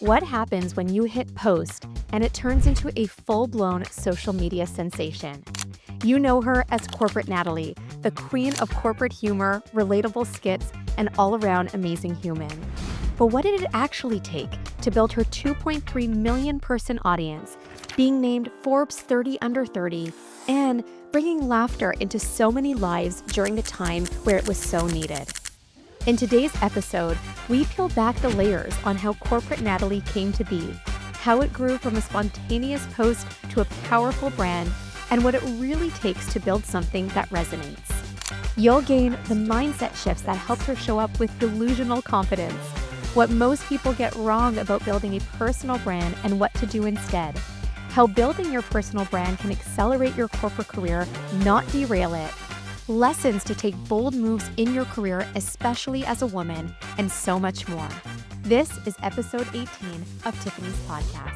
What happens when you hit post and it turns into a full-blown social media sensation? You know her as Corporate Natalie, the queen of corporate humor, relatable skits, and all-around amazing human. But what did it actually take to build her 2.3 million person audience, being named Forbes 30 Under 30, and bringing laughter into so many lives during a time where it was so needed? In today's episode, we peel back the layers on how Corporate Natalie came to be, how it grew from a spontaneous post to a powerful brand, and what it really takes to build something that resonates. You'll gain the mindset shifts that helped her show up with delusional confidence, what most people get wrong about building a personal brand and what to do instead, how building your personal brand can accelerate your corporate career, not derail it, lessons to take bold moves in your career, especially as a woman, and so much more. This is episode 18 of Tiffany's podcast.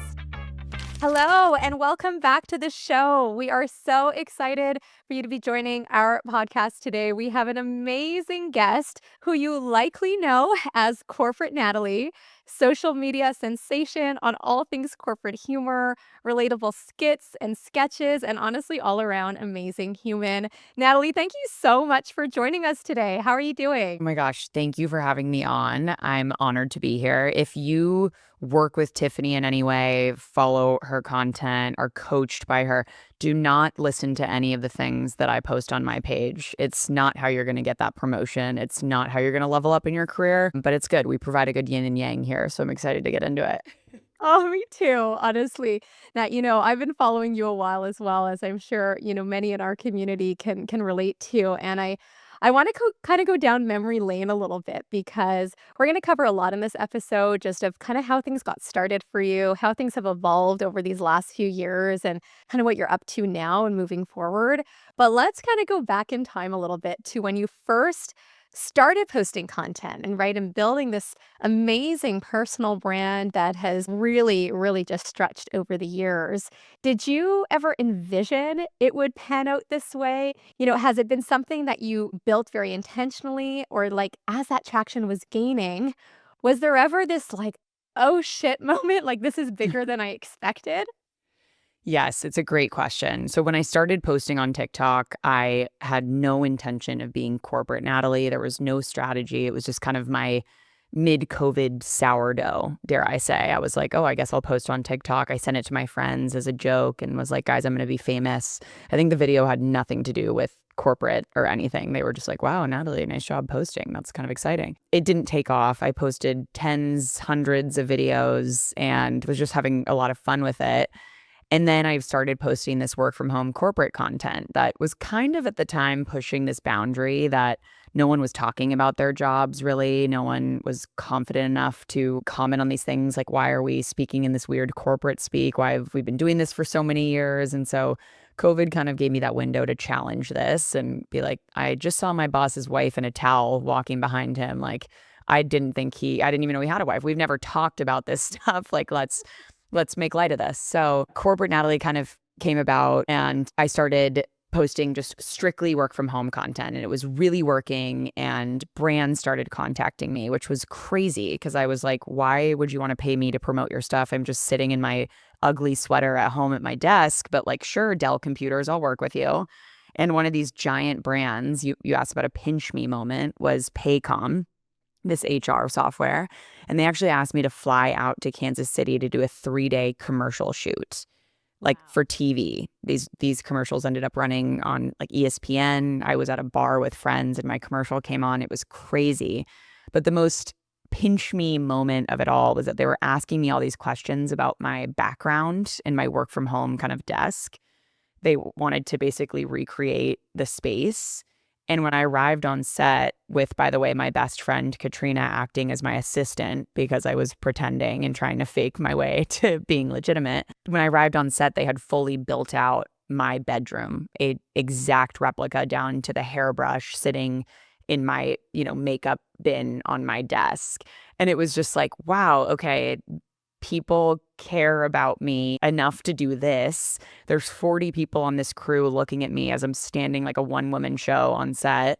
Hello, and welcome back to the show. We are so excited for you to be joining our podcast today. We have an amazing guest who you likely know as Corporate Natalie, social media sensation on all things corporate humor, relatable skits and sketches, and honestly, all around amazing human. Natalie, thank you so much for joining us today. How are you doing? Oh my gosh, thank you for having me on. I'm honored to be here. If you work with Tiffany in any way, follow her content, are coached by her, do not listen to any of the things that I post on my page. It's not how you're going to get that promotion. It's not how you're going to level up in your career, but it's good. We provide a good yin and yang here, so I'm excited to get into it. Oh, me too, honestly. Now, I've been following you a while as well, as I'm sure, many in our community can relate to. And I want to kind of go down memory lane a little bit because we're going to cover a lot in this episode, just of kind of how things got started for you, how things have evolved over these last few years, and kind of what you're up to now and moving forward. But let's kind of go back in time a little bit to when you first started posting content and building this amazing personal brand that has really just stretched over the years. Did you ever envision it would pan out this way? Has it been something that you built very intentionally, or like as that traction was gaining, was there ever this like, oh shit moment, like this is bigger than I expected? Yes, it's a great question. So when I started posting on TikTok, I had no intention of being Corporate Natalie. There was no strategy. It was just kind of my mid-COVID sourdough, dare I say. I was like, oh, I guess I'll post on TikTok. I sent it to my friends as a joke and was like, guys, I'm going to be famous. I think the video had nothing to do with corporate or anything. They were just like, wow, Natalie, nice job posting. That's kind of exciting. It didn't take off. I posted tens, hundreds of videos and was just having a lot of fun with it. And then I started posting this work from home corporate content that was kind of at the time pushing this boundary that no one was talking about their jobs, really. No one was confident enough to comment on these things like, why are we speaking in this weird corporate speak? Why have we been doing this for so many years? And so COVID kind of gave me that window to challenge this and be like, I just saw my boss's wife in a towel walking behind him. Like, I didn't even know he had a wife. We've never talked about this stuff. Like, let's make light of this. So Corporate Natalie kind of came about and I started posting just strictly work from home content, and it was really working, and brands started contacting me, which was crazy because I was like, why would you want to pay me to promote your stuff? I'm just sitting in my ugly sweater at home at my desk, but like, sure, Dell computers, I'll work with you. And one of these giant brands, you asked about a pinch me moment, was Paycom, this HR software. And they actually asked me to fly out to Kansas City to do a 3-day commercial shoot, like for TV. These commercials ended up running on like ESPN. I was at a bar with friends and my commercial came on. It was crazy. But the most pinch me moment of it all was that they were asking me all these questions about my background and my work from home kind of desk. They wanted to basically recreate the space. And when I arrived on set with, by the way, my best friend Katrina acting as my assistant because I was pretending and trying to fake my way to being legitimate. When I arrived on set, they had fully built out my bedroom, a exact replica down to the hairbrush sitting in my, makeup bin on my desk. And it was just like, wow, okay, people care about me enough to do this. There's 40 people on this crew looking at me as I'm standing like a one-woman show on set.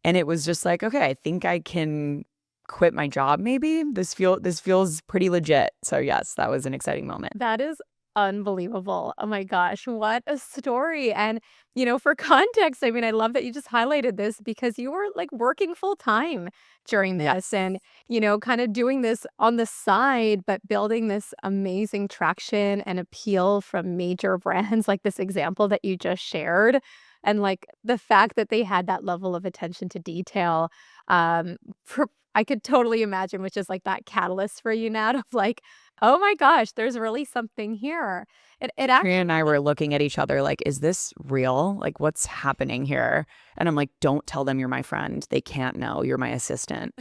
And it was just like, okay, I think I can quit my job maybe. This feels pretty legit. So yes, that was an exciting moment. That is unbelievable. Oh my gosh, what a story. And, for context, I mean, I love that you just highlighted this because you were like working full time during this Yes. and, kind of doing this on the side, but building this amazing traction and appeal from major brands like this example that you just shared. And like the fact that they had that level of attention to detail, um, for, I could totally imagine, which is like that catalyst for you now of like, oh my gosh, there's really something here. It Trina actually and I were looking at each other like, is this real? Like, what's happening here? And I'm like, don't tell them you're my friend. They can't know you're my assistant.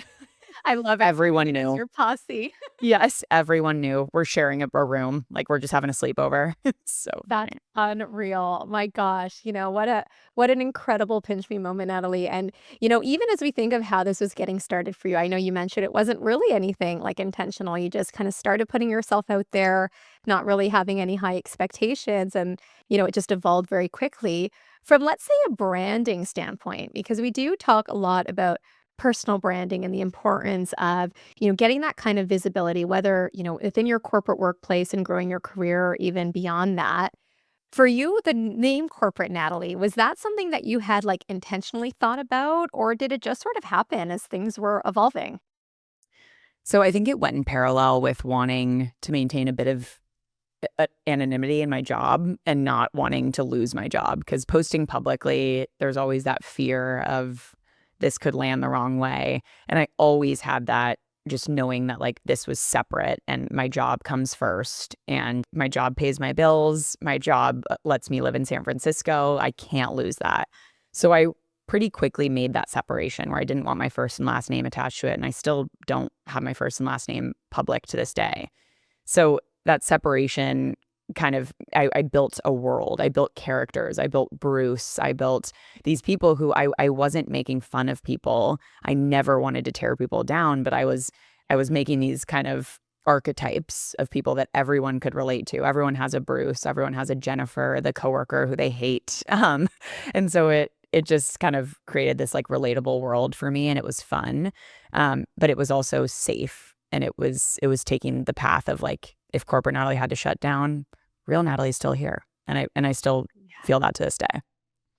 I love it. Everyone As knew. your posse. Yes, everyone knew. We're sharing a room. Like, we're just having a sleepover. It's so That's funny. unreal. My gosh, what an incredible pinch me moment, Natalie. And even as we think of how this was getting started for you, I know you mentioned it wasn't really anything like intentional. You just kind of started putting yourself out there, not really having any high expectations, and it just evolved very quickly. From, let's say, a branding standpoint, because we do talk a lot about personal branding and the importance of getting that kind of visibility, whether, within your corporate workplace and growing your career or even beyond that. For you, the name Corporate Natalie, was that something that you had like intentionally thought about, or did it just sort of happen as things were evolving? So I think it went in parallel with wanting to maintain a bit of anonymity in my job and not wanting to lose my job. Because posting publicly, there's always that fear of this could land the wrong way. And I always had that, just knowing that like this was separate and my job comes first and my job pays my bills. My job lets me live in San Francisco. I can't lose that. So I pretty quickly made that separation where I didn't want my first and last name attached to it. And I still don't have my first and last name public to this day. So that separation kind of, I built a world. I built characters. I built Bruce. I built these people who I wasn't making fun of people. I never wanted to tear people down, but I was making these kind of archetypes of people that everyone could relate to. Everyone has a Bruce. Everyone has a Jennifer, the coworker who they hate. And so it just kind of created this like relatable world for me, and it was fun. But it was also safe, and it was taking the path of like, if Corporate Natalie had to shut down, real Natalie's still here. And I still feel that to this day.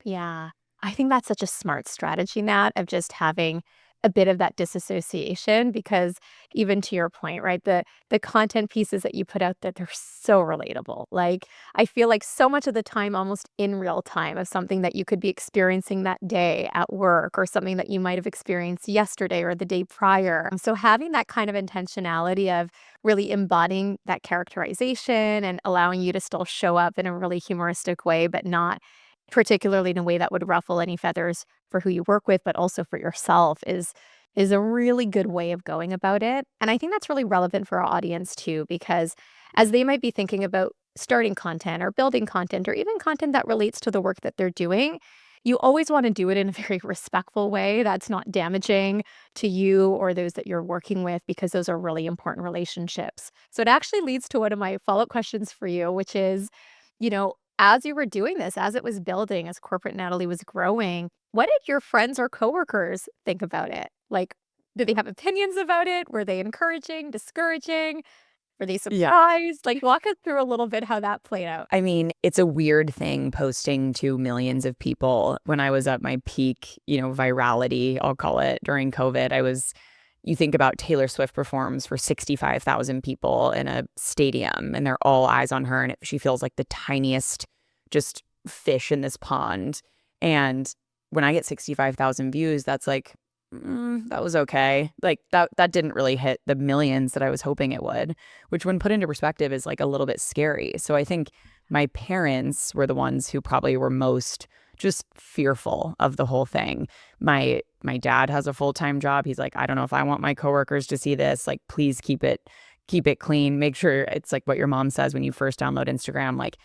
Yeah. I think that's such a smart strategy, Nat, of just having a bit of that disassociation because even to your point, right? The content pieces that you put out there, they're so relatable. Like I feel like so much of the time, almost in real time, of something that you could be experiencing that day at work or something that you might have experienced yesterday or the day prior. So having that kind of intentionality of really embodying that characterization and allowing you to still show up in a really humoristic way, but not particularly in a way that would ruffle any feathers for who you work with, but also for yourself is a really good way of going about it. And I think that's really relevant for our audience too, because as they might be thinking about starting content or building content or even content that relates to the work that they're doing, you always want to do it in a very respectful way that's not damaging to you or those that you're working with, because those are really important relationships. So it actually leads to one of my follow-up questions for you, which is, as you were doing this, as it was building, as Corporate Natalie was growing, what did your friends or coworkers think about it? Like, did they have opinions about it? Were they encouraging, discouraging? Were they Yeah. surprised? Like, walk us through a little bit how that played out. I mean, it's a weird thing posting to millions of people. When I was at my peak, virality, I'll call it, during COVID, you think about Taylor Swift performs for 65,000 people in a stadium and they're all eyes on her. And she feels like the tiniest just fish in this pond. And when I get 65,000 views, that's like, that was okay. Like that didn't really hit the millions that I was hoping it would, which when put into perspective is like a little bit scary. So I think my parents were the ones who probably were most just fearful of the whole thing. My dad has a full-time job. He's like, I don't know if I want my coworkers to see this. Like, please keep it clean. Make sure it's like what your mom says when you first download Instagram. Like,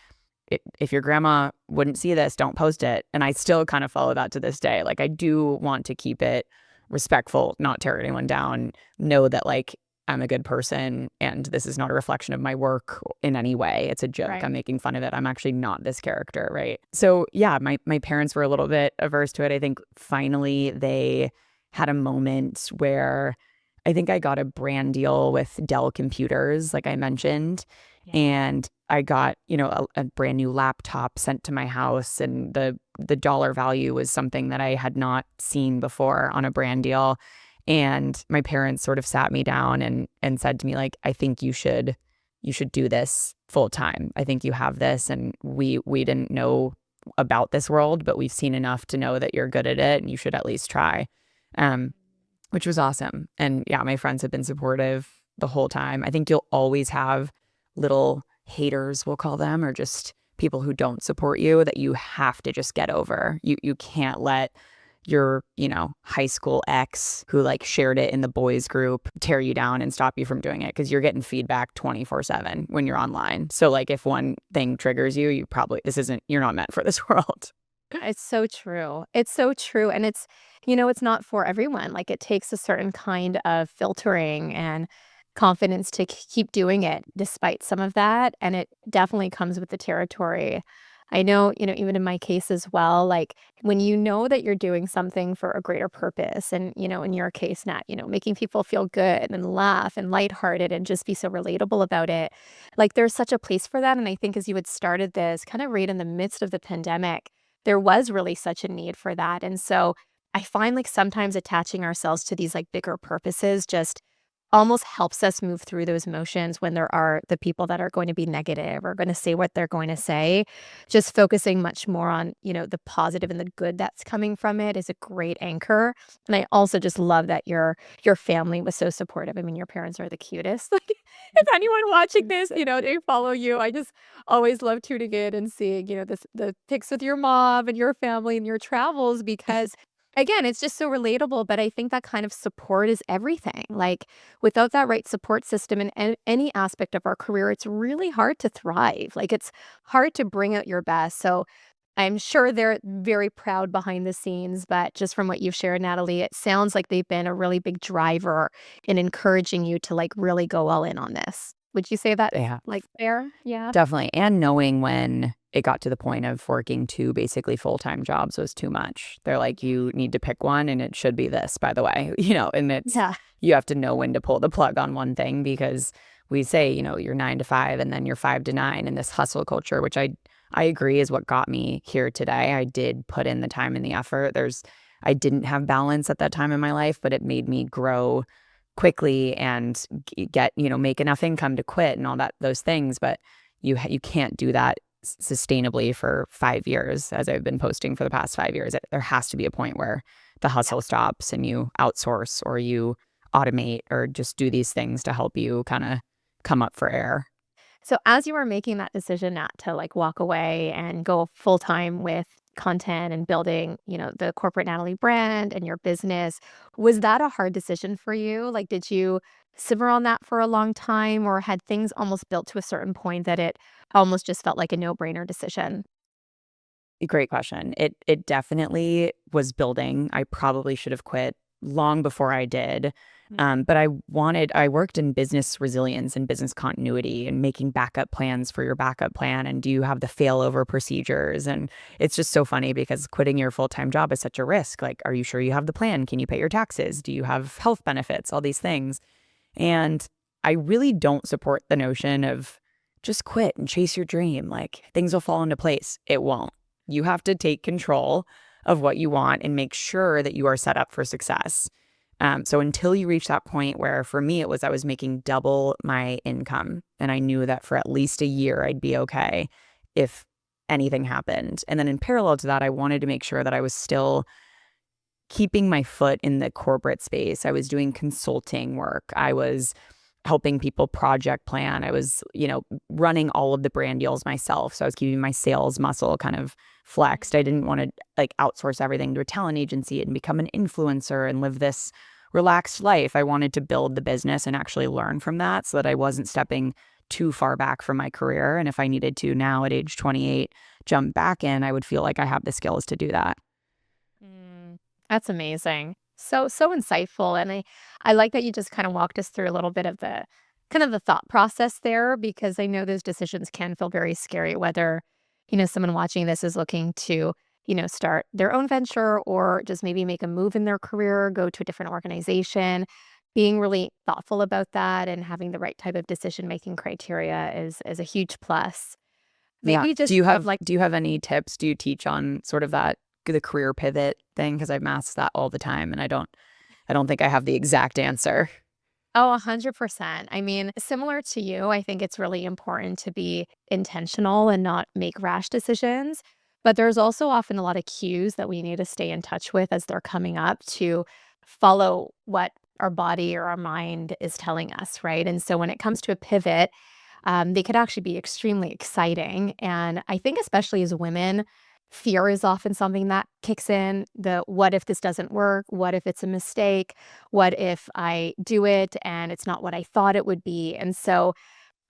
if your grandma wouldn't see this, don't post it. And I still kind of follow that to this day. Like, I do want to keep it respectful, not tear anyone down, know that like I'm a good person and this is not a reflection of my work in any way. It's a joke. Right. I'm making fun of it. I'm actually not this character, right? So yeah, my parents were a little bit averse to it. I think finally they had a moment where I think I got a brand deal with Dell Computers, like I mentioned, and I got, a brand new laptop sent to my house, and the dollar value was something that I had not seen before on a brand deal. And my parents sort of sat me down and said to me, like, I think you should do this full time. I think you have this, and we didn't know about this world, but we've seen enough to know that you're good at it and you should at least try. Um, which was awesome. And yeah, my friends have been supportive the whole time. I think you'll always have little haters, we'll call them, or just people who don't support you that you have to just get over. You can't let your, high school ex who like shared it in the boys group tear you down and stop you from doing it, because you're getting feedback 24/7 when you're online. So like if one thing triggers you, you're not meant for this world. It's so true. It's so true. And it's not for everyone. Like it takes a certain kind of filtering and confidence to keep doing it despite some of that. And it definitely comes with the territory. I know, even in my case as well, like when you know that you're doing something for a greater purpose and, in your case, Nat, making people feel good and laugh and lighthearted and just be so relatable about it. Like there's such a place for that. And I think as you had started this kind of right in the midst of the pandemic, there was really such a need for that. And so I find like sometimes attaching ourselves to these like bigger purposes just almost helps us move through those motions when there are the people that are going to be negative or going to say what they're going to say. Just focusing much more on, the positive and the good that's coming from it is a great anchor. And I also just love that your family was so supportive. I mean, your parents are the cutest. Like if anyone watching this, they follow you. I just always love tuning in and seeing, the pics with your mom and your family and your travels because again, it's just so relatable, but I think that kind of support is everything. Like without that right support system in any aspect of our career, it's really hard to thrive. Like it's hard to bring out your best. So I'm sure they're very proud behind the scenes, but just from what you've shared, Natalie, it sounds like they've been a really big driver in encouraging you to like really go all in on this. Would you say that's Yeah. like fair? Yeah. Definitely. And knowing when it got to the point of working two basically full-time jobs was too much. They're like, you need to pick one and it should be this, by the way, and Yeah. you have to know when to pull the plug on one thing, because we say, you're 9 to 5 and then you're 5 to 9 in this hustle culture, which I agree is what got me here today. I did put in the time and the effort. I didn't have balance at that time in my life, but it made me grow quickly and get, make enough income to quit and all those things. But you can't do that sustainably for 5 years, as I've been posting for the past 5 years. There has to be a point where the hustle stops and you outsource or you automate or just do these things to help you kind of come up for air. So as you were making that decision not to like walk away and go full time with content and building, the Corporate Natalie brand and your business, was that a hard decision for you? Like, did you simmer on that for a long time or had things almost built to a certain point that it almost just felt like a no-brainer decision? Great question. It definitely was building. I probably should have quit long before I did. But I worked in business resilience and business continuity and making backup plans for your backup plan. And do you have the failover procedures? And it's just so funny because quitting your full-time job is such a risk. Like, are you sure you have the plan? Can you pay your taxes? Do you have health benefits? All these things. And I really don't support the notion of just quit and chase your dream. Like things will fall into place. It won't. You have to take control of what you want and make sure that you are set up for success. So until you reach that point where for me, it was I was making double my income and I knew that for at least a year, I'd be okay if anything happened. And then in parallel to that, I wanted to make sure that I was still keeping my foot in the corporate space. I was doing consulting work. I was helping people project plan. I was, running all of the brand deals myself. So I was keeping my sales muscle kind of flexed. I didn't want to like outsource everything to a talent agency and become an influencer and live this relaxed life. I wanted to build the business and actually learn from that so that I wasn't stepping too far back from my career. And if I needed to now at age 28, jump back in, I would feel like I have the skills to do that. That's amazing. So insightful. And I like that you just kind of walked us through a little bit of the kind of the thought process there, because I know those decisions can feel very scary, whether, someone watching this is looking to, start their own venture or just maybe make a move in their career, go to a different organization. being really thoughtful about that and having the right type of decision-making criteria is a huge plus. Yeah. Maybe Do just you of have like, do you have any tips? Do you teach on sort of that the career pivot thing? Because I've asked that all the time, and I don't think I have the exact answer. oh, 100%. I mean, similar to you, I think it's really important to be intentional and not make rash decisions. But there's also often a lot of cues that we need to stay in touch with as they're coming up to follow what our body or our mind is telling us, right? And so when it comes to a pivot, they could actually be extremely exciting. And I think, especially as women, fear is often something that kicks in. The what if this doesn't work? What if it's a mistake? What if I do it and it's not what I thought it would be? And so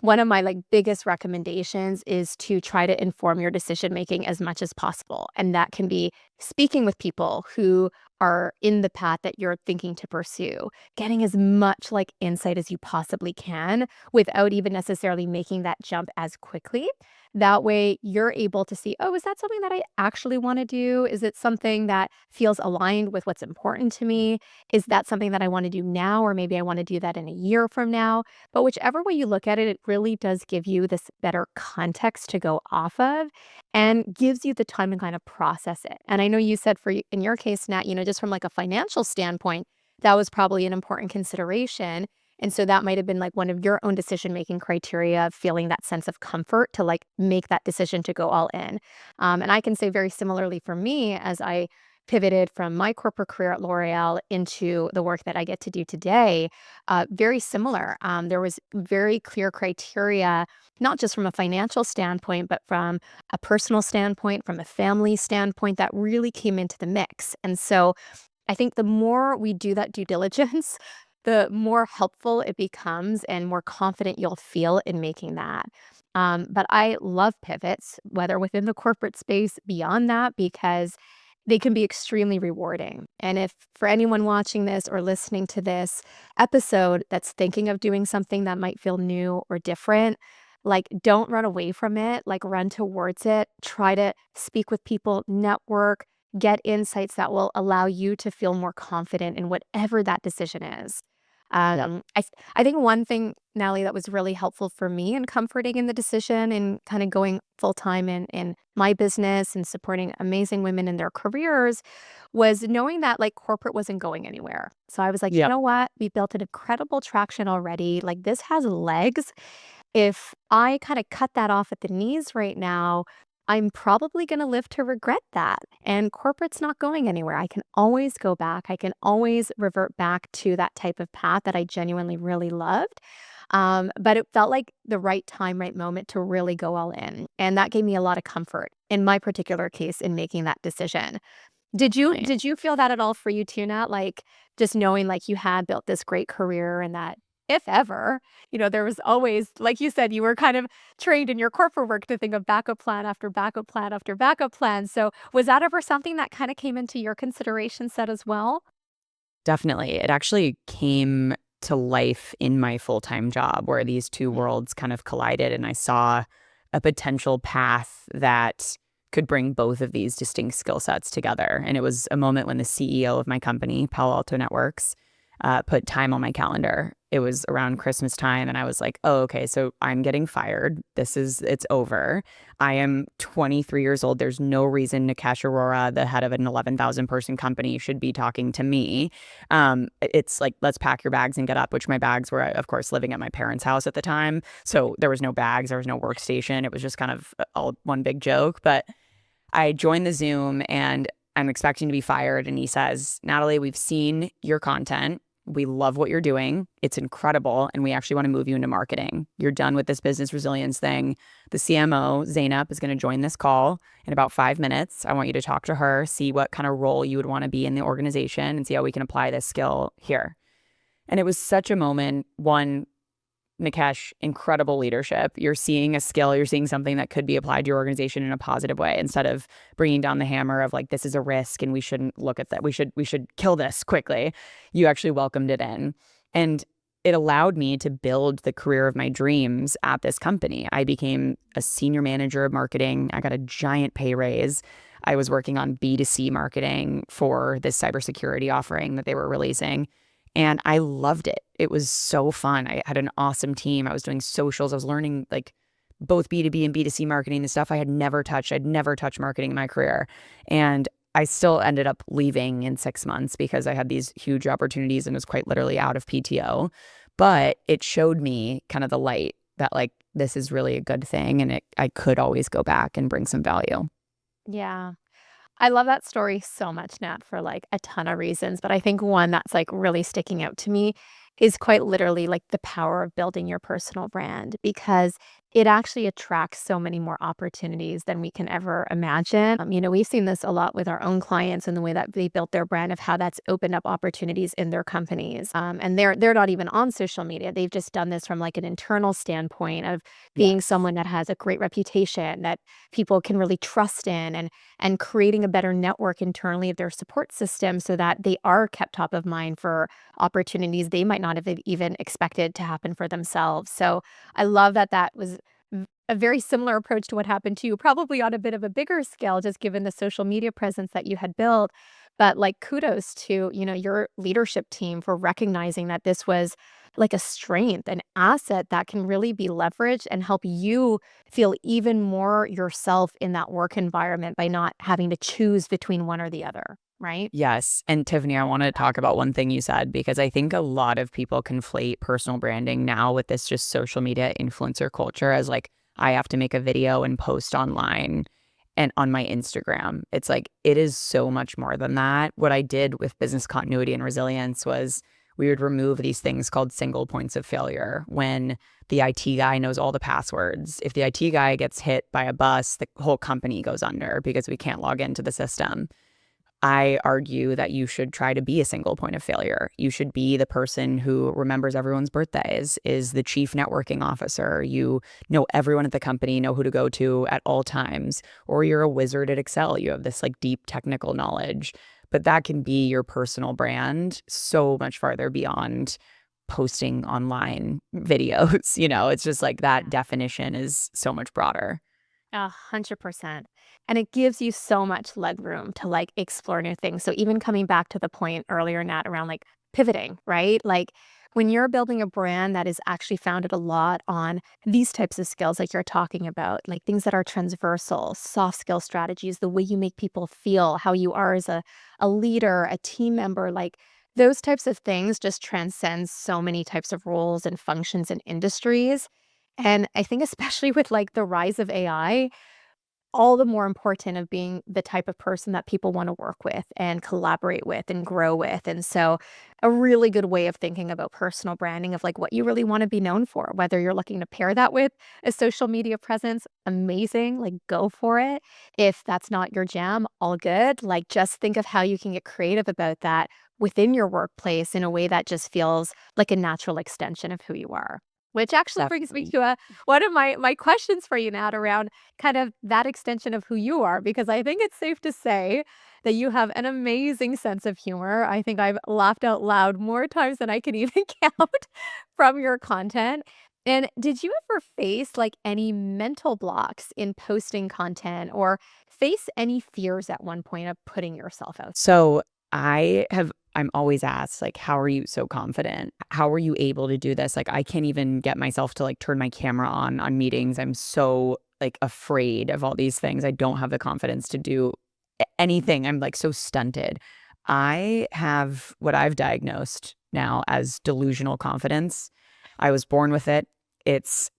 one of my, like, biggest recommendations is to try to inform your decision making as much as possible, and that can be speaking with people who are in the path that you're thinking to pursue, getting as much, like, insight as you possibly can without even necessarily making that jump as quickly. That way, you're able to see, "Oh, is that something that I actually wanna do? Is it something that feels aligned with what's important to me? Is that something that I wanna do now, or maybe I wanna do that in a year from now?" But whichever way you look at it, it really does give you this better context to go off of and gives you the time to kind of process it. And I know you said in your case, Nat, just from like a financial standpoint, that was probably an important consideration. And so that might have been like one of your own decision making criteria of feeling that sense of comfort to like make that decision to go all in. And I can say very similarly for me as I pivoted from my corporate career at L'Oreal into the work that I get to do today, very similar. There was very clear criteria, not just from a financial standpoint, but from a personal standpoint, from a family standpoint, that really came into the mix. And so I think the more we do that due diligence, the more helpful it becomes and more confident you'll feel in making that. But I love pivots, whether within the corporate space, beyond that, because they can be extremely rewarding. And if for anyone watching this or listening to this episode that's thinking of doing something that might feel new or different, like, don't run away from it, like, run towards it. Try to speak with people, network, get insights that will allow you to feel more confident in whatever that decision is. I think one thing, Natalie, that was really helpful for me and comforting in the decision and kind of going full time in my business and supporting amazing women in their careers was knowing that like corporate wasn't going anywhere. So I was like, you Yep. know what? We built an incredible traction already. Like, this has legs. If I kind of cut that off at the knees right now, I'm probably going to live to regret that. And corporate's not going anywhere. I can always go back. I can always revert back to that type of path that I genuinely really loved. But it felt like the right time, right moment to really go all in. And that gave me a lot of comfort in my particular case in making that decision. Did you Right. did you feel that at all for you too, Nat? Like, just knowing like you had built this great career and that if ever, there was always, like you said, you were kind of trained in your corporate work to think of backup plan after backup plan after backup plan. So was that ever something that kind of came into your consideration set as well? Definitely. It actually came to life in my full-time job where these two worlds kind of collided, and I saw a potential path that could bring both of these distinct skill sets together. And it was a moment when the CEO of my company, Palo Alto Networks, put time on my calendar. It was around Christmas time, and I was like, oh, okay, so I'm getting fired. It's over. I am 23 years old. There's no reason Nikesh Arora, the head of an 11,000 person company, should be talking to me. It's like, let's pack your bags and get up, which my bags were, of course, living at my parents' house at the time. So there was no bags, there was no workstation. It was just kind of all one big joke. But I joined the Zoom and I'm expecting to be fired. And he says, Natalie, we've seen your content. We love what you're doing. It's incredible. And we actually want to move you into marketing. You're done with this business resilience thing. The CMO, Zainab, is going to join this call in about 5 minutes. I want you to talk to her, see what kind of role you would want to be in the organization and see how we can apply this skill here. And it was such a moment. One, Nikesh, incredible leadership. You're seeing a skill, you're seeing something that could be applied to your organization in a positive way instead of bringing down the hammer of like, this is a risk and we shouldn't look at that. We should kill this quickly. You actually welcomed it in. And it allowed me to build the career of my dreams at this company. I became a senior manager of marketing. I got a giant pay raise. I was working on B2C marketing for this cybersecurity offering that they were releasing. And I loved it. It was so fun. I had an awesome team. I was doing socials. I was learning like both B2B and B2C marketing and stuff I had never touched. I'd never touched marketing in my career. And I still ended up leaving in 6 months because I had these huge opportunities and was quite literally out of PTO. But it showed me kind of the light that like this is really a good thing and I could always go back and bring some value. Yeah. I love that story so much, Nat, for like a ton of reasons. But I think one that's like really sticking out to me is quite literally like the power of building your personal brand because it actually attracts so many more opportunities than we can ever imagine. We've seen this a lot with our own clients and the way that they built their brand of how that's opened up opportunities in their companies. And they're not even on social media. They've just done this from like an internal standpoint of being Yes. someone that has a great reputation that people can really trust in and creating a better network internally of their support system so that they are kept top of mind for opportunities they might not have even expected to happen for themselves. So I love that that was a very similar approach to what happened to you, probably on a bit of a bigger scale, just given the social media presence that you had built. But like kudos to, your leadership team for recognizing that this was like a strength, an asset that can really be leveraged and help you feel even more yourself in that work environment by not having to choose between one or the other, right? Yes. And Tiffany, I want to talk about one thing you said because I think a lot of people conflate personal branding now with this just social media influencer culture as like, I have to make a video and post online and on my Instagram. It's like, it is so much more than that. What I did with business continuity and resilience was we would remove these things called single points of failure when the IT guy knows all the passwords. If the IT guy gets hit by a bus, the whole company goes under because we can't log into the system. I argue that you should try to be a single point of failure. You should be the person who remembers everyone's birthdays, is the chief networking officer. You know everyone at the company, know who to go to at all times, or you're a wizard at Excel. You have this like deep technical knowledge, but that can be your personal brand so much farther beyond posting online videos. It's just like that definition is so much broader. 100%. And it gives you so much leg room to like explore new things. So even coming back to the point earlier, Nat, around like pivoting, right? Like when you're building a brand that is actually founded a lot on these types of skills like you're talking about, like things that are transversal, soft skill strategies, the way you make people feel, how you are as a leader, a team member, like those types of things just transcend so many types of roles and functions and industries. And I think especially with like the rise of AI, all the more important of being the type of person that people want to work with and collaborate with and grow with. And so a really good way of thinking about personal branding of like what you really want to be known for, whether you're looking to pair that with a social media presence, amazing, like go for it. If that's not your jam, all good. Like just think of how you can get creative about that within your workplace in a way that just feels like a natural extension of who you are. Which actually brings me Definitely. to one of my questions for you, Nat, around kind of that extension of who you are, because I think it's safe to say that you have an amazing sense of humor. I think I've laughed out loud more times than I can even count from your content. And did you ever face like any mental blocks in posting content or face any fears at one point of putting yourself out? So I'm always asked, like, how are you so confident? How are you able to do this? Like, I can't even get myself to like turn my camera on meetings. I'm so like afraid of all these things. I don't have the confidence to do anything. I'm like so stunted. I have what I've diagnosed now as delusional confidence. I was born with it.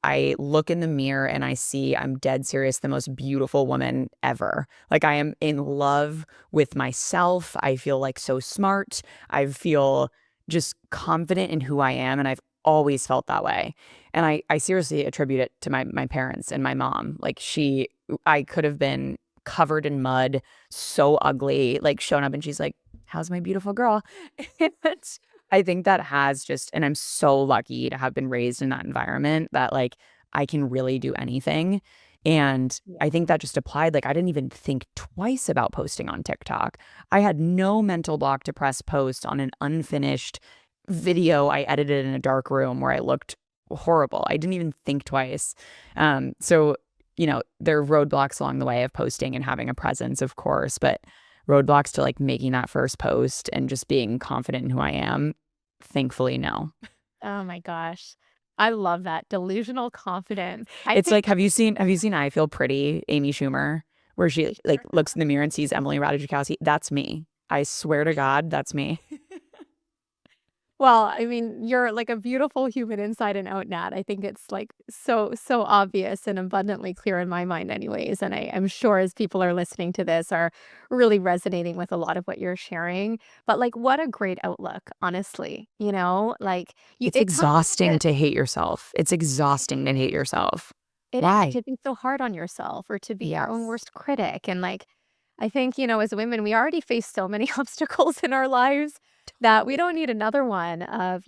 I look in the mirror and I see I'm dead serious, the most beautiful woman ever. Like I am in love with myself. I feel like so smart. I feel just confident in who I am. And I've always felt that way. And I seriously attribute it to my parents and my mom. Like I could have been covered in mud, so ugly, like shown up and she's like, how's my beautiful girl? And I think that has just, and I'm so lucky to have been raised in that environment that like I can really do anything. And I think that just applied. Like I didn't even think twice about posting on TikTok. I had no mental block to press post on an unfinished video I edited in a dark room where I looked horrible. I didn't even think twice. So there are roadblocks along the way of posting and having a presence, of course, but roadblocks to like making that first post and just being confident in who I am. thankfully, no. Oh my gosh. I love that. Delusional confidence. I It's think like, have you seen I Feel Pretty, Amy Schumer, where she like looks in the mirror and sees Emily Ratajkowski? That's me. I swear to God, that's me. well, I mean, you're like a beautiful human inside and out, Nat. I think it's like so obvious and abundantly clear in my mind anyways. And I'm sure as people are listening to this are really resonating with a lot of what you're sharing. But like what a great outlook, honestly. Like you It's it comes exhausting with to hate yourself. It's exhausting to hate yourself. it is Why? to be so hard on yourself or to be your own Yes. worst critic. And like, I think, as women, we already face so many obstacles in our lives that we don't need another one of,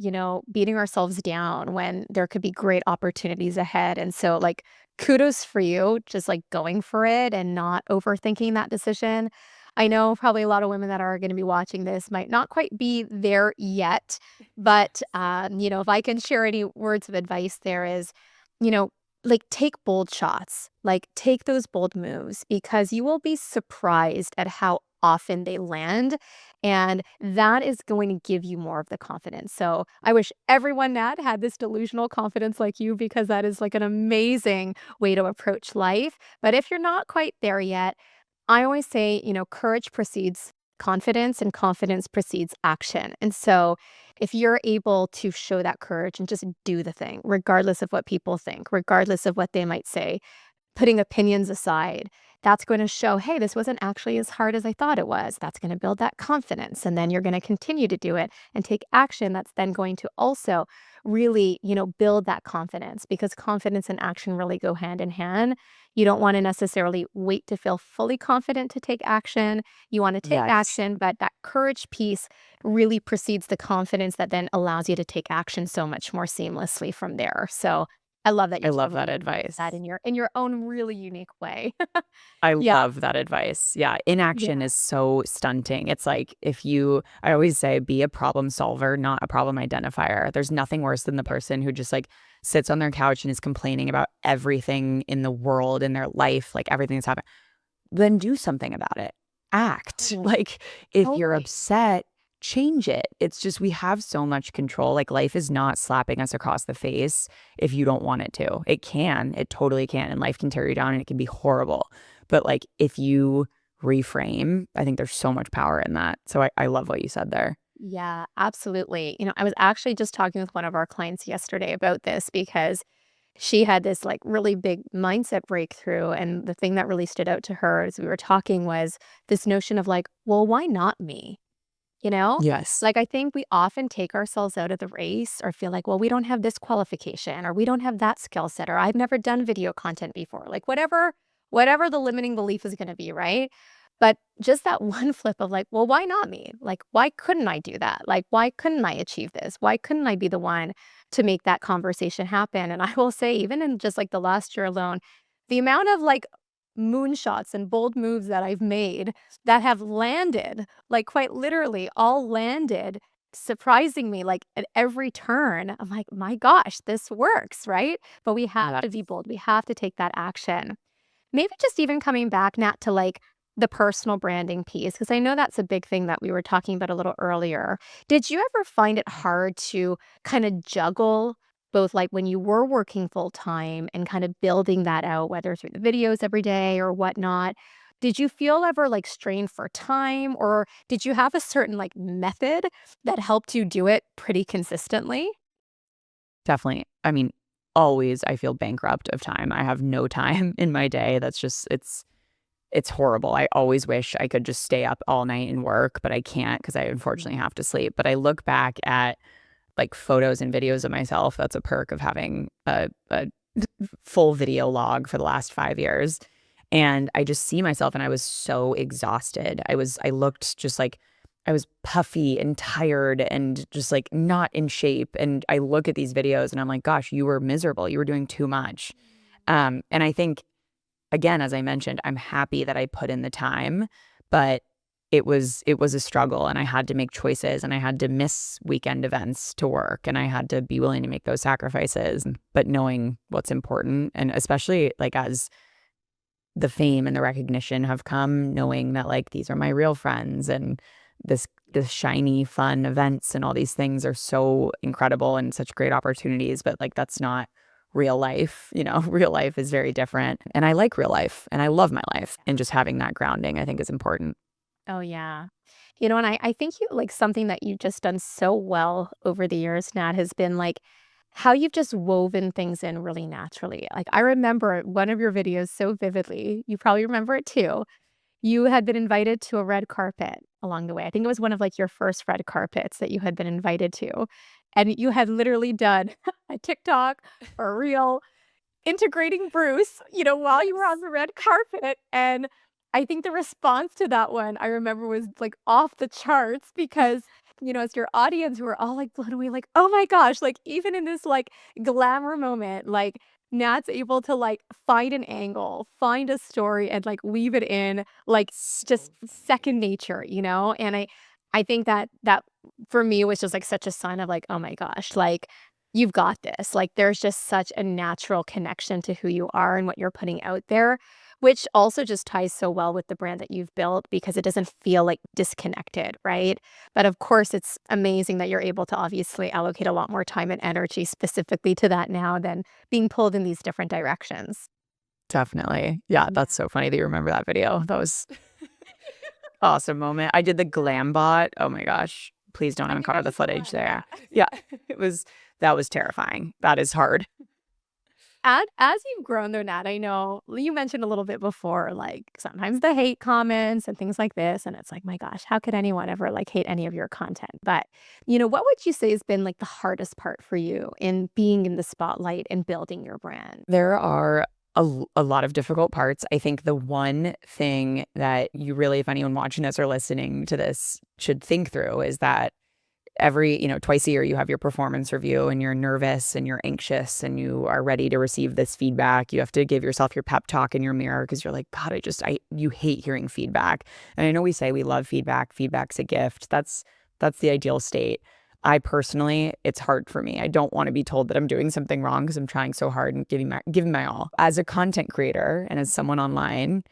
beating ourselves down when there could be great opportunities ahead. And so, like, kudos for you, just like going for it and not overthinking that decision. I know probably a lot of women that are going to be watching this might not quite be there yet, but, if I can share any words of advice, there is, you know, like, take bold shots, like, take those bold moves because you will be surprised at how often they land, and that is going to give you more of the confidence. So, I wish everyone, Nat, had this delusional confidence like you because that is, like, an amazing way to approach life, but if you're not quite there yet, I always say, courage precedes confidence and confidence precedes action. And so if you're able to show that courage and just do the thing, regardless of what people think, regardless of what they might say, putting opinions aside, that's going to show, hey, this wasn't actually as hard as I thought it was. That's going to build that confidence. And then you're going to continue to do it and take action. That's then going to also really, build that confidence because confidence and action really go hand in hand. You don't want to necessarily wait to feel fully confident to take action. You want to take Yes. action, but that courage piece really precedes the confidence that then allows you to take action so much more seamlessly from there. So I love that I you love totally that that advice. in your own really unique way. I Yeah, love that advice. Yeah, yeah. inaction is so stunting. It's like I always say, be a problem solver, not a problem identifier. There's nothing worse than the person who just like sits on their couch and is complaining about everything in the world, in their life, like everything that's happening. Then do something about it. Act. Totally, Like if you're totally. upset, change it. It's just we have so much control. Like life is not slapping us across the face if you don't want it to. It can. It totally can. And life can tear you down and it can be horrible. But like if you reframe, I think there's so much power in that. So I love what you said there. Yeah, absolutely. I was actually just talking with one of our clients yesterday about this because she had this like really big mindset breakthrough. And the thing that really stood out to her as we were talking was this notion of like, well, why not me? You know? Yes. Like, I think we often take ourselves out of the race or feel like, well, we don't have this qualification or we don't have that skill set or I've never done video content before. Like whatever the limiting belief is going to be, right? But just that one flip of like, well, why not me? Like, why couldn't I do that? Like, why couldn't I achieve this? Why couldn't I be the one to make that conversation happen? And I will say, even in just like the last year alone, the amount of like moonshots and bold moves that I've made that have landed, like, quite literally all landed, surprising me, like, at every turn. I'm like, "My gosh, this works," right? But we have Yeah. to be bold. We have to take that action. Maybe just even coming back, Nat, to, like, the personal branding piece, because I know that's a big thing that we were talking about a little earlier. Did you ever find it hard to kinda juggle both, like, when you were working full time and kind of building that out, whether through the videos every day or whatnot? Did you feel ever, like, strained for time, or did you have a certain, like, method that helped you do it pretty consistently? Definitely. I mean, always I feel bankrupt of time. I have no time in my day. That's just it's horrible. I always wish I could just stay up all night and work, but I can't because I Mhm. unfortunately have to sleep. But I look back at like photos and videos of myself. That's a perk of having a full video log for the last 5 years. And I just see myself and I was so exhausted. I looked just like I was puffy and tired and just like not in shape. And I look at these videos and I'm like, gosh, you were miserable. You were doing too much. And I think again, as I mentioned, I'm happy that I put in the time, but it was a struggle and I had to make choices and I had to miss weekend events to work and I had to be willing to make those sacrifices, but knowing what's important and especially like as the fame and the recognition have come, knowing that like these are my real friends and this the shiny, fun events and all these things are so incredible and such great opportunities, but like that's not real life. Real life is very different. And I like real life and I love my life. And just having that grounding, I think, is important. Oh, yeah. And I think you like something that you've just done so well over the years, Nat, has been like how you've just woven things in really naturally. Like I remember one of your videos so vividly. You probably remember it too. You had been invited to a red carpet along the way. I think it was one of like your first red carpets that you had been invited to. And you had literally done a TikTok or a reel integrating Bruce, while you were on the red carpet, and I think the response to that one, I remember, was, like, off the charts because, as your audience, were all, like, blown away, like, "Oh my gosh," like, even in this, like, glamour moment, like, Nat's able to, like, find an angle, find a story, and, like, weave it in, like, just second nature, and I think that for me was just, like, such a sign of, like, "Oh my gosh," like, you've got this. Like, there's just such a natural connection to who you are and what you're putting out there, which also just ties so well with the brand that you've built because it doesn't feel like disconnected, right? But of course, it's amazing that you're able to obviously allocate a lot more time and energy specifically to that now than being pulled in these different directions. Definitely. Yeah, Yeah. that's so funny that you remember that video. That was awesome moment. I did the glam bot. Oh my gosh. Please don't I think uncover I the just footage won, yeah. there. Yeah. That was terrifying. That is hard. As you've grown though, Nat, I know you mentioned a little bit before, like sometimes the hate comments and things like this, and it's like, my gosh, how could anyone ever like hate any of your content? But, what would you say has been like the hardest part for you in being in the spotlight and building your brand? There are a lot of difficult parts. I think the one thing that you really, if anyone watching this or listening to this, should think through is that twice a year, you have your performance review and you're nervous and you're anxious and you are ready to receive this feedback. You have to give yourself your pep talk in your mirror because you're like, God, you hate hearing feedback. And I know we say we love feedback. Feedback's a gift. That's the ideal state. I personally, it's hard for me. I don't want to be told that I'm doing something wrong because I'm trying so hard and giving my all. As a content creator and as someone online,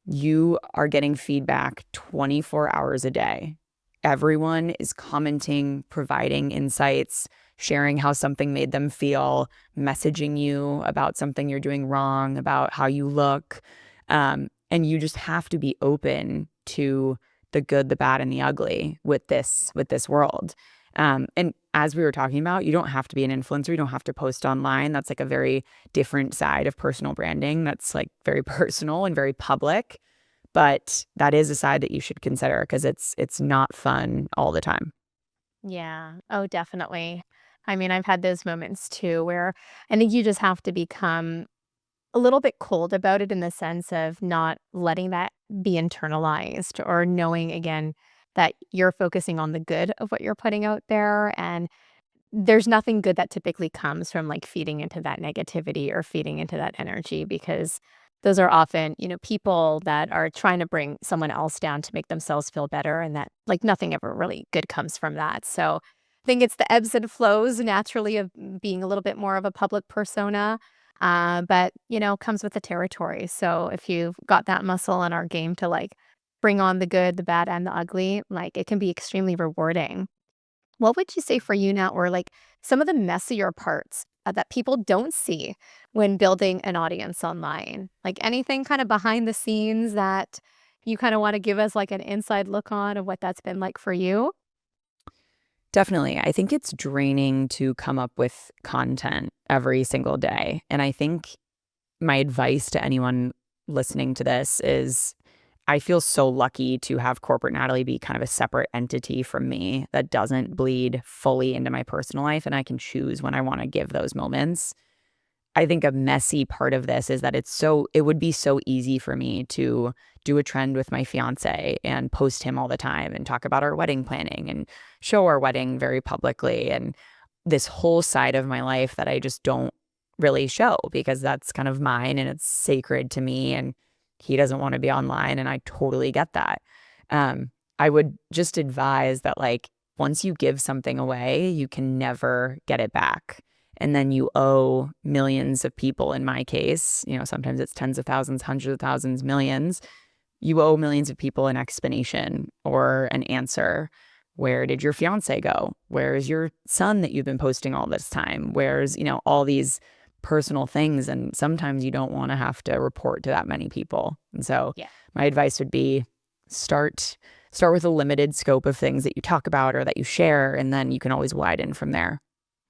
you are getting feedback 24 hours a day. Everyone is commenting, providing insights, sharing how something made them feel, messaging you about something you're doing wrong, about how you look. And you just have to be open to the good, the bad, and the ugly with this world. And as we were talking about, you don't have to be an influencer. You don't have to post online. That's like a very different side of personal branding. That's like very personal and very public. But that is a side that you should consider because it's not fun all the time. Yeah. Oh, definitely. I mean, I've had those moments too where I think you just have to become a little bit cold about it in the sense of not letting that be internalized or knowing again that you're focusing on the good of what you're putting out there. And there's nothing good that typically comes from like feeding into that negativity or feeding into that energy because those are often, people that are trying to bring someone else down to make themselves feel better and that like nothing ever really good comes from that. So I think it's the ebbs and flows naturally of being a little bit more of a public persona. But comes with the territory. So if you've got that muscle in our game to like bring on the good, the bad, and the ugly, like it can be extremely rewarding. What would you say for you now or like some of the messier parts that people don't see when building an audience online? Like anything kind of behind the scenes that you kind of want to give us like an inside look on of what that's been like for you? Definitely. I think it's draining to come up with content every single day. And I think my advice to anyone listening to this is I feel so lucky to have Corporate Natalie be kind of a separate entity from me that doesn't bleed fully into my personal life. And I can choose when I want to give those moments. I think a messy part of this is that it would be so easy for me to do a trend with my fiance and post him all the time and talk about our wedding planning and show our wedding very publicly and this whole side of my life that I just don't really show because that's kind of mine and it's sacred to me and he doesn't want to be online and I totally get that. I would just advise that like once you give something away, you can never get it back. And then you owe millions of people, in my case, sometimes it's tens of thousands, hundreds of thousands, millions. You owe millions of people an explanation or an answer. where did your fiance go? Where's your son that you've been posting all this time? Where's, all these personal things. And sometimes you don't want to have to report to that many people. And so my advice would be start with a limited scope of things that you talk about or that you share, and then you can always widen from there.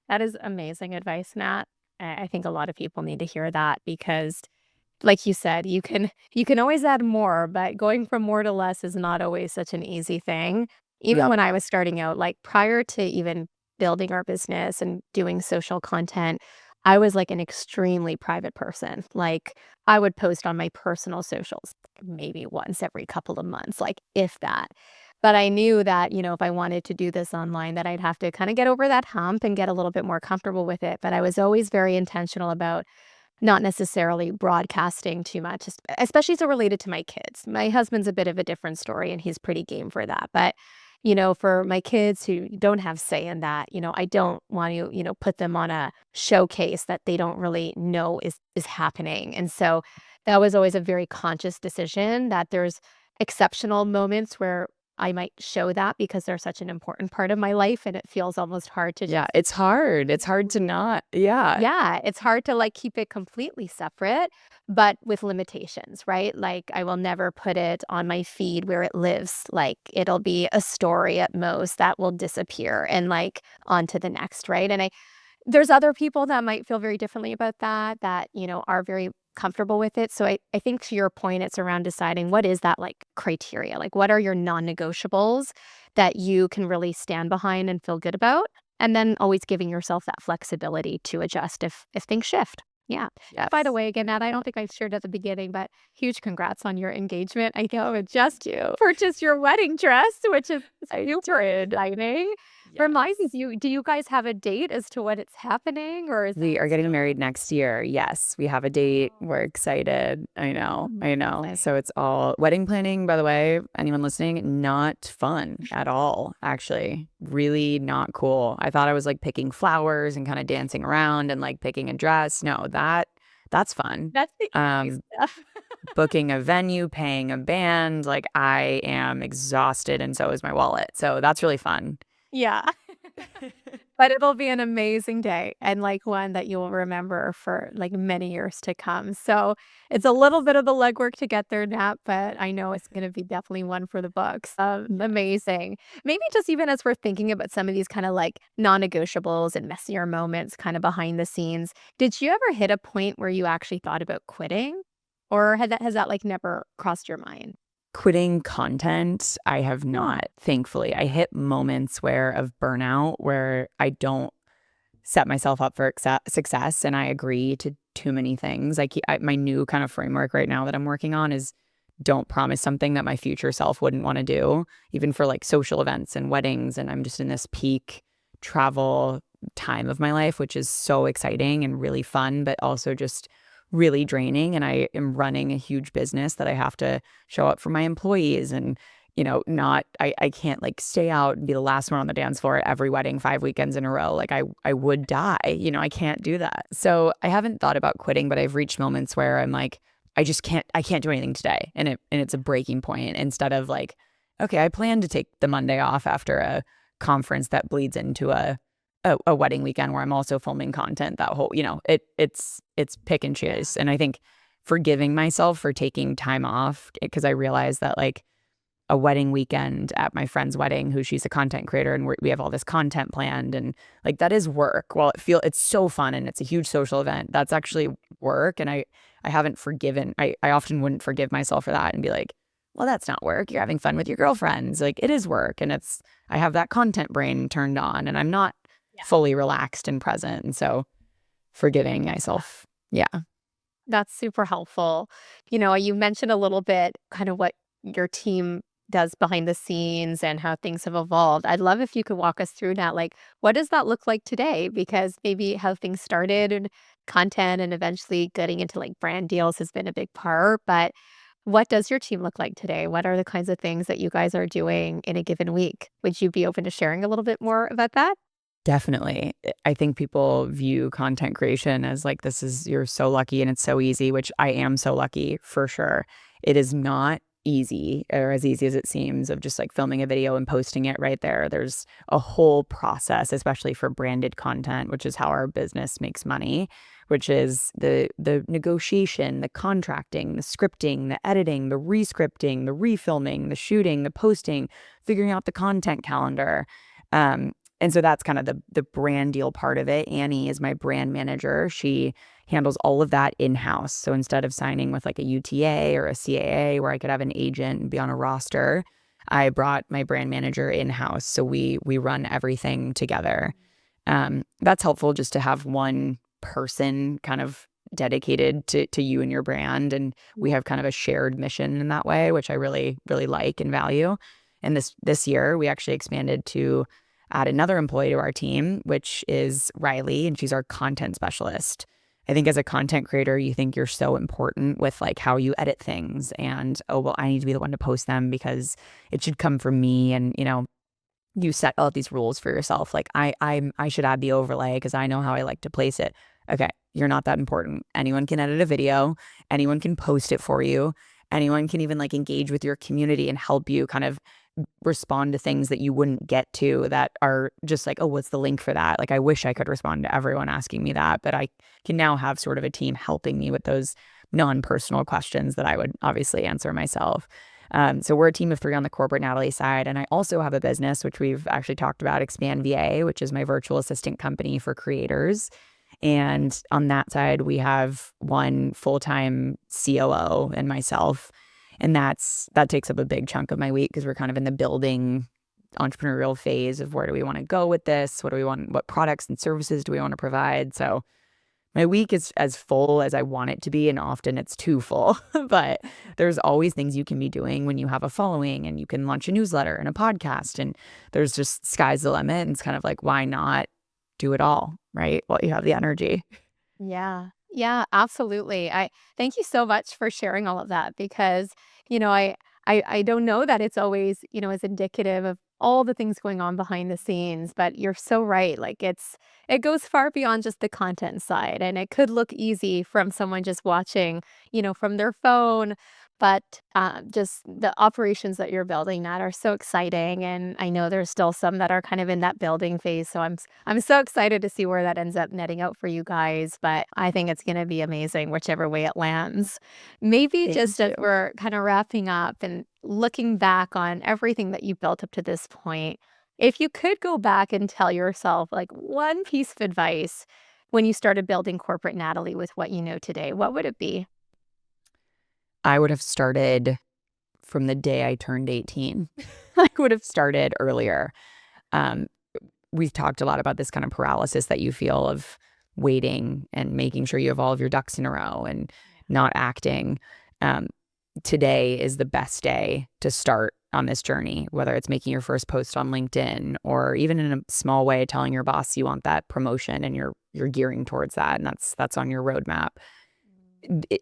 That is amazing advice, Nat. I think a lot of people need to hear that because, like you said, you can always add more, but going from more to less is not always such an easy thing. Even when I was starting out, like prior to even building our business and doing social content, I was like an extremely private person. Like I would post on my personal socials maybe once every couple of months, like if that. But I knew that, if I wanted to do this online, that I'd have to kind of get over that hump and get a little bit more comfortable with it. But I was always very intentional about not necessarily broadcasting too much, especially so related to my kids. My husband's a bit of a different story and he's pretty game for that. But, for my kids who don't have say in that, I don't want to, put them on a showcase that they don't really know is happening. And so that was always a very conscious decision that there's exceptional moments where I might show that because they're such an important part of my life and it feels almost hard to Yeah, it's hard. It's hard to not. yeah, it's hard to like keep it completely separate, but with limitations, right? Like I will never put it on my feed where it lives. Like it'll be a story at most that will disappear and like on to the next, right? And there's other people that might feel very differently about that, are very comfortable with it. So I think to your point, it's around deciding what is that like criteria? Like what are your non-negotiables that you can really stand behind and feel good about? And then always giving yourself that flexibility to adjust if things shift. Yeah. Yes. By the way, again, Nat, I don't think I shared at the beginning, but huge congrats on your engagement. I know it just you purchased your wedding dress, which is super exciting. Yeah. Reminds you, do you guys have a date as to when it's happening, or is We are getting married next year. Yes, we have a date. We're excited. I know. So it's all wedding planning, by the way, anyone listening, not fun at all, actually. Really not cool. I thought I was like picking flowers and kind of dancing around and like picking a dress. No, that's fun. That's the easy stuff. Booking a venue, paying a band, like I am exhausted and so is my wallet. So that's really fun. Yeah. But it'll be an amazing day and like one that you will remember for like many years to come. So it's a little bit of the legwork to get there, Nat, but I know it's going to be definitely one for the books. Amazing. Maybe just even as we're thinking about some of these kind of like non-negotiables and messier moments kind of behind the scenes, did you ever hit a point where you actually thought about quitting? Or has that like never crossed your mind? Quitting content, I have not, thankfully. I hit moments of burnout where I don't set myself up for success and I agree to too many things. My new kind of framework right now that I'm working on is don't promise something that my future self wouldn't want to do, even for like social events and weddings. And I'm just in this peak travel time of my life, which is so exciting and really fun, but also just really draining. And I am running a huge business that I have to show up for my employees and, I can't like stay out and be the last one on the dance floor at every wedding 5 weekends in a row. Like I would die, I can't do that. So I haven't thought about quitting, but I've reached moments where I'm like, I can't do anything today. And it's a breaking point instead of like, okay, I plan to take the Monday off after a conference that bleeds into a wedding weekend where I'm also filming content. That whole, it's pick and choose. And I think forgiving myself for taking time off, because I realized that like a wedding weekend at my friend's wedding, who she's a content creator, and we have all this content planned, and like that is work. While it's so fun and it's a huge social event, that's actually work. And I haven't forgiven. I often wouldn't forgive myself for that and be like, well, that's not work. You're having fun with your girlfriends. Like it is work, and I have that content brain turned on, and I'm not fully relaxed and present. And so forgiving myself. Yeah. That's super helpful. You mentioned a little bit kind of what your team does behind the scenes and how things have evolved. I'd love if you could walk us through that. Like, what does that look like today? Because maybe how things started and content and eventually getting into like brand deals has been a big part. But what does your team look like today? What are the kinds of things that you guys are doing in a given week? Would you be open to sharing a little bit more about that? Definitely. I think people view content creation as like, you're so lucky and it's so easy, which I am so lucky for sure. It is not easy, or as easy as it seems, of just like filming a video and posting it right there. There's a whole process, especially for branded content, which is how our business makes money, which is the negotiation, the contracting, the scripting, the editing, the rescripting, the refilming, the shooting, the posting, figuring out the content calendar. And so that's kind of the brand deal part of it. Annie is my brand manager. She handles all of that in-house. So instead of signing with like a UTA or a CAA where I could have an agent and be on a roster, I brought my brand manager in-house. So we run everything together. That's helpful just to have one person kind of dedicated to you and your brand. And we have kind of a shared mission in that way, which I really, really like and value. And this year, we actually expanded to add another employee to our team, which is Riley, and she's our content specialist. I think as a content creator, you think you're so important with like how you edit things and, oh, well, I need to be the one to post them because it should come from me. And, you set all these rules for yourself. Like I should add the overlay because I know how I like to place it. Okay, you're not that important. Anyone can edit a video. Anyone can post it for you. Anyone can even like engage with your community and help you kind of respond to things that you wouldn't get to that are just like, oh, what's the link for that? Like, I wish I could respond to everyone asking me that, but I can now have sort of a team helping me with those non-personal questions that I would obviously answer myself. So we're a team of 3 on the Corporate Natalie side. And I also have a business, which we've actually talked about, Expand VA, which is my virtual assistant company for creators. And on that side, we have one full-time COO and myself. And that takes up a big chunk of my week because we're kind of in the building entrepreneurial phase of where do we want to go with this? What products and services do we want to provide? So my week is as full as I want it to be, and often it's too full. But there's always things you can be doing when you have a following, and you can launch a newsletter and a podcast, and there's just sky's the limit. And it's kind of like, why not do it all, right? While you have the energy. Yeah. Yeah, absolutely. I thank you so much for sharing all of that because, I don't know that it's always, as indicative of all the things going on behind the scenes, but you're so right. Like it goes far beyond just the content side and it could look easy from someone just watching, from their phone, but just the operations that you're building that are so exciting. And I know there's still some that are kind of in that building phase. So I'm so excited to see where that ends up netting out for you guys. But I think it's going to be amazing, whichever way it lands. Maybe Thank just as you. we're kind of wrapping up and looking back on everything that you built up to this point, if you could go back and tell yourself like one piece of advice when you started building Corporate Natalie with what you know today, what would it be? I would have started from the day I turned 18. I would have started earlier. Um, we've talked a lot about this kind of paralysis that you feel of waiting and making sure you have all of your ducks in a row and not acting. Um, Today is the best day to start on this journey, whether it's making your first post on LinkedIn or even in a small way telling your boss you want that promotion and you're gearing towards that, and that's on your roadmap.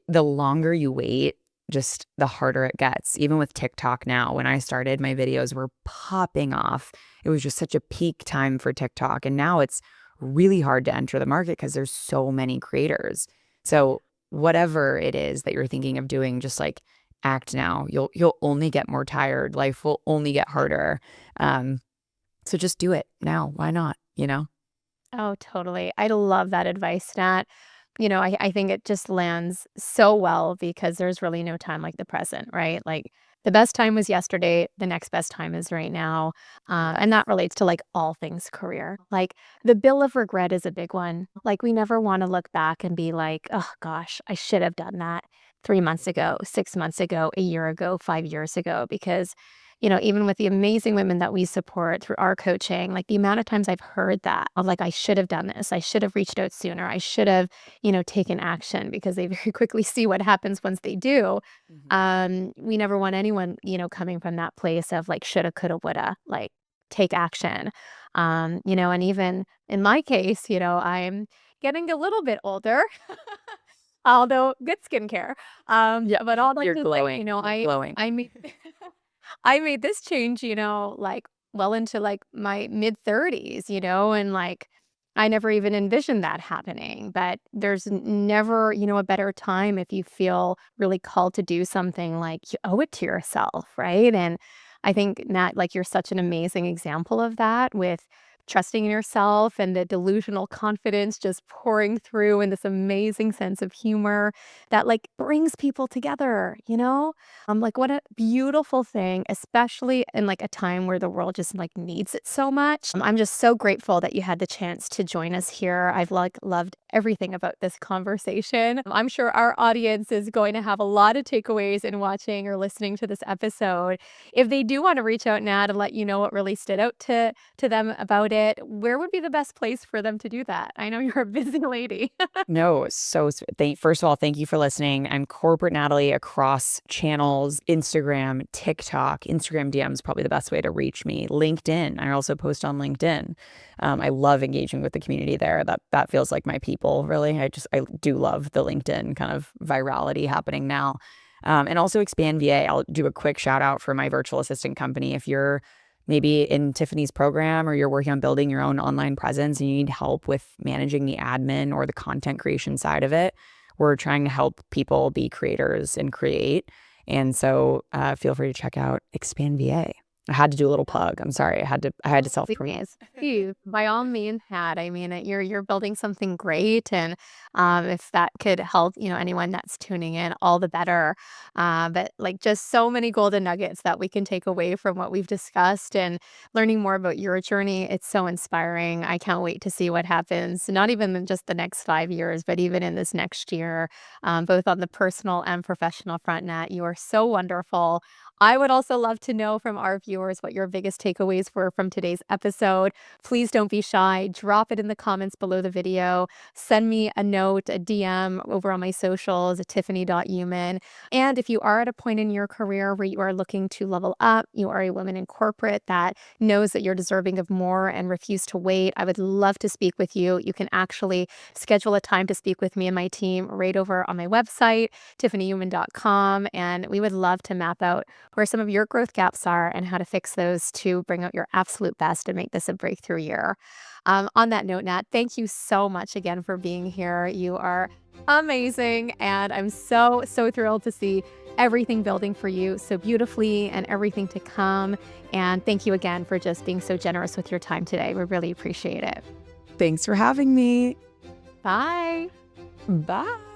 The longer you wait, just the harder it gets. Even with TikTok now, when I started, my videos were popping off. It was just such a peak time for TikTok. And now it's really hard to enter the market because there's so many creators. So whatever it is that you're thinking of doing, just like act now. You'll only get more tired. Life will only get harder. So just do it now. Why not? Oh, totally. I love that advice, Nat. I think it just lands so well because there's really no time like the present, right? Like the best time was yesterday, the next best time is right now. And that relates to like all things career. Like the bill of regret is a big one. Like we never want to look back and be like, oh gosh, I should have done that 3 months ago, 6 months ago, a year ago, 5 years ago, because even with the amazing women that we support through our coaching, like the amount of times I've heard that of like, I should have done this. I should have reached out sooner. I should have, taken action because they very quickly see what happens once they do. We never want anyone, coming from that place of like, shoulda, coulda, woulda, like take action. And even in my case, I'm getting a little bit older. Although good skincare. Yeah, But all like you're to say, glowing. You're glowing. I made I made this change, like well into like my mid 30s, and like I never even envisioned that happening. But there's never, a better time if you feel really called to do something, like you owe it to yourself, right? And I think, Nat, like you're such an amazing example of that with trusting in yourself and the delusional confidence just pouring through and this amazing sense of humor that like brings people together, like what a beautiful thing, especially in like a time where the world just like needs it so much. I'm just so grateful that you had the chance to join us here. I've like loved everything about this conversation. I'm sure our audience is going to have a lot of takeaways in watching or listening to this episode. If they do want to reach out, Nat, and let you know what really stood out to them about it, where would be the best place for them to do that? I know you're a busy lady. No, first of all, thank you for listening. I'm Corporate Natalie across channels, Instagram, TikTok. Instagram DM is probably the best way to reach me. LinkedIn. I also post on LinkedIn. I love engaging with the community there. That feels like my people, really. I do love the LinkedIn kind of virality happening now. And also Expand VA. I'll do a quick shout out for my virtual assistant company. If you're maybe in Tiffany's program or you're working on building your own online presence and you need help with managing the admin or the content creation side of it, we're trying to help people be creators and create. And so feel free to check out Expand VA. I had to do a little plug. I'm sorry. I had to self-promote. You, by all means, had. I mean, you're building something great, and if that could help, anyone that's tuning in, all the better. But like, just so many golden nuggets that we can take away from what we've discussed, and learning more about your journey. It's so inspiring. I can't wait to see what happens. Not even in just the next 5 years, but even in this next year, both on the personal and professional front. Nat, you are so wonderful. I would also love to know from our viewers what your biggest takeaways were from today's episode. Please don't be shy. Drop it in the comments below the video. Send me a note, a DM over on my socials, tiffany.human. And if you are at a point in your career where you are looking to level up, you are a woman in corporate that knows that you're deserving of more and refuse to wait, I would love to speak with you. You can actually schedule a time to speak with me and my team right over on my website, tiffanyhuman.com. And we would love to map out where some of your growth gaps are and how to fix those to bring out your absolute best and make this a breakthrough year. On that note, Nat, thank you so much again for being here. You are amazing, and I'm so, so thrilled to see everything building for you so beautifully and everything to come. And thank you again for just being so generous with your time today. We really appreciate it. Thanks for having me. Bye. Bye.